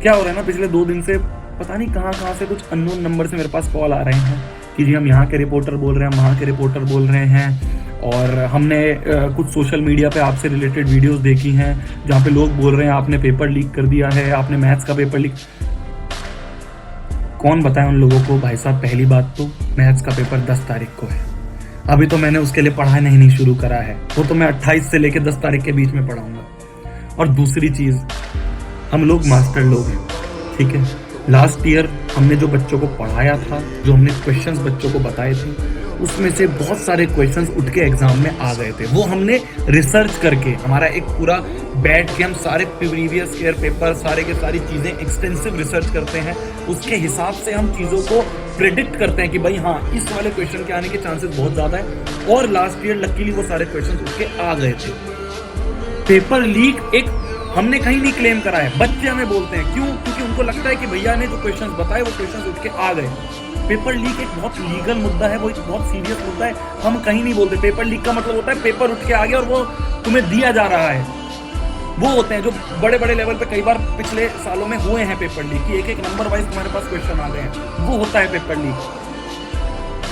क्या हो रहा है ना, पिछले 2 दिन से पता नहीं कहाँ से कुछ अननोन नंबर से मेरे पास कॉल आ रहे हैं कि जी हम यहाँ के रिपोर्टर बोल रहे हैं, हम वहाँ के रिपोर्टर बोल रहे हैं, और हमने कुछ सोशल मीडिया पे आपसे रिलेटेड वीडियोस देखी हैं जहाँ पे लोग बोल रहे हैं आपने पेपर लीक कर दिया है, आपने मैथ्स का पेपर लीक। कौन बताए उन लोगों को भाई साहब, पहली बात तो मैथ्स का पेपर 10 तारीख को है, अभी तो मैंने उसके लिए पढ़ाई नहीं शुरू करा है, वो तो मैं 28 से लेकर 10 तारीख के बीच में पढ़ाऊंगा। और दूसरी चीज़, हम लोग मास्टर लोग हैं, ठीक है। लास्ट ईयर हमने जो बच्चों को पढ़ाया था, जो हमने क्वेश्चंस बच्चों को बताए थे, उसमें से बहुत सारे क्वेश्चंस उठ के एग्जाम में आ गए थे। वो हमने रिसर्च करके, हमारा एक पूरा बैठ के हम सारे प्रीवियस ईयर पेपर, सारे के सारी चीज़ें एक्सटेंसिव रिसर्च करते हैं, उसके हिसाब से हम चीज़ों को प्रेडिक्ट करते हैं कि भाई हाँ इस वाले क्वेश्चन के आने के चांसेस बहुत ज़्यादा है। और लास्ट ईयर लकीली वो सारे क्वेश्चन उठ के आ गए थे। पेपर लीक एक हमने कहीं नहीं क्लेम करा है, बच्चे हमें बोलते हैं, क्यों? क्योंकि उनको लगता है कि भैया ने जो क्वेश्चंस बताए वो क्वेश्चंस उठ के आ गए। पेपर लीक एक बहुत लीगल मुद्दा है, वो एक बहुत सीरियस मुद्दा है, हम कहीं नहीं बोलते। पेपर लीक का मतलब होता है पेपर उठ के आ गया और वो तुम्हें दिया जा रहा है। वो होते हैं जो बड़े बड़े लेवल पे कई बार पिछले सालों में हुए हैं पेपर लीक, कि एक एक नंबर वाइज तुम्हारे पास क्वेश्चन आ गए हैं, वो होता है पेपर लीक।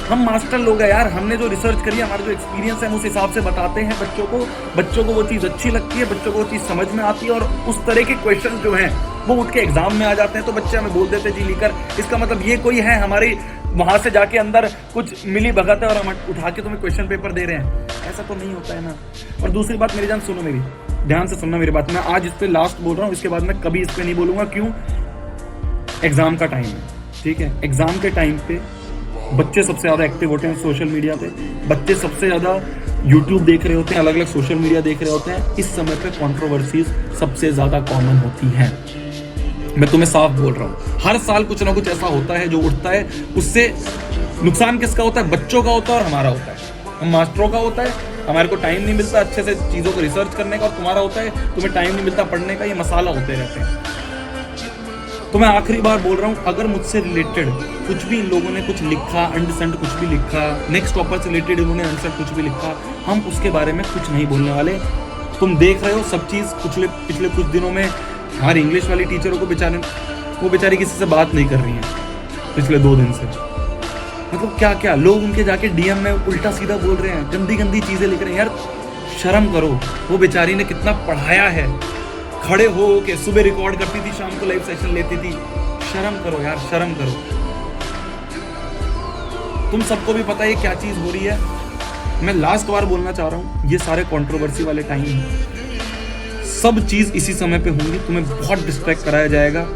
हम मास्टर लोग हैं यार, हमने जो रिसर्च करी है, हमारा जो एक्सपीरियंस है, हम उस हिसाब से बताते हैं बच्चों को वो चीज़ अच्छी लगती है, बच्चों को वो चीज़ समझ में आती है, और उस तरह के क्वेश्चन जो हैं वो उठ के एग्जाम में आ जाते हैं। तो बच्चे हमें बोल देते हैं जी लीकर, इसका मतलब ये कोई है हमारी वहाँ से जाके अंदर कुछ मिली भगत है और हम उठा के तुम्हें क्वेश्चन पेपर दे रहे हैं, ऐसा तो नहीं होता है ना। और दूसरी बात, मेरी जान सुनो, मेरी ध्यान से सुनना मेरी बात, मैं आज इस पर लास्ट बोल रहा हूँ, इसके बाद मैं कभी इस पर नहीं बोलूँगा। क्यों? एग्ज़ाम का टाइम है, ठीक है। एग्ज़ाम के टाइम पे बच्चे सबसे ज़्यादा एक्टिव होते हैं सोशल मीडिया पे, बच्चे सबसे ज़्यादा यूट्यूब देख रहे होते हैं, अलग अलग सोशल मीडिया देख रहे होते हैं। इस समय पे कंट्रोवर्सीज सबसे ज़्यादा कॉमन होती हैं। मैं तुम्हें साफ बोल रहा हूँ, हर साल कुछ ना कुछ ऐसा होता है जो उठता है, उससे नुकसान किसका होता है? बच्चों का होता है और हमारा होता है, हम मास्टरों का होता है, हमारे को टाइम नहीं मिलता अच्छे से चीज़ों को रिसर्च करने का, और तुम्हारा होता है तुम्हें टाइम नहीं मिलता पढ़ने का। ये मसाला होते रहते हैं। तो मैं आखिरी बार बोल रहा हूँ, अगर मुझसे रिलेटेड कुछ भी इन लोगों ने कुछ लिखा, अंडरस्टैंड कुछ भी लिखा, नेक्स्ट टॉपर से रिलेटेड इन्होंने अंडरस्टैंड कुछ भी लिखा, हम उसके बारे में कुछ नहीं बोलने वाले। तुम देख रहे हो सब चीज़, पिछले कुछ दिनों में हमारी इंग्लिश वाली टीचरों को वो बेचारी किसी से बात नहीं कर रही हैं पिछले 2 दिन से। मतलब क्या क्या लोग उनके जाके डीएम में उल्टा सीधा बोल रहे हैं, गंदी गंदी चीज़ें लिख रहे हैं। यार शर्म करो, वो बेचारी ने कितना पढ़ाया है, खड़े हो के सुबह रिकॉर्ड करती थी, शाम को लाइव सेशन लेती थी। शर्म करो यार, शर्म करो। तुम सबको भी पता है क्या चीज़ हो रही है। मैं लास्ट बार बोलना चाह रहा हूँ, ये सारे कंट्रोवर्सी वाले टाइम, सब चीज़ इसी समय पे होंगी, तुम्हें बहुत डिस्ट्रैक्ट कराया जाएगा।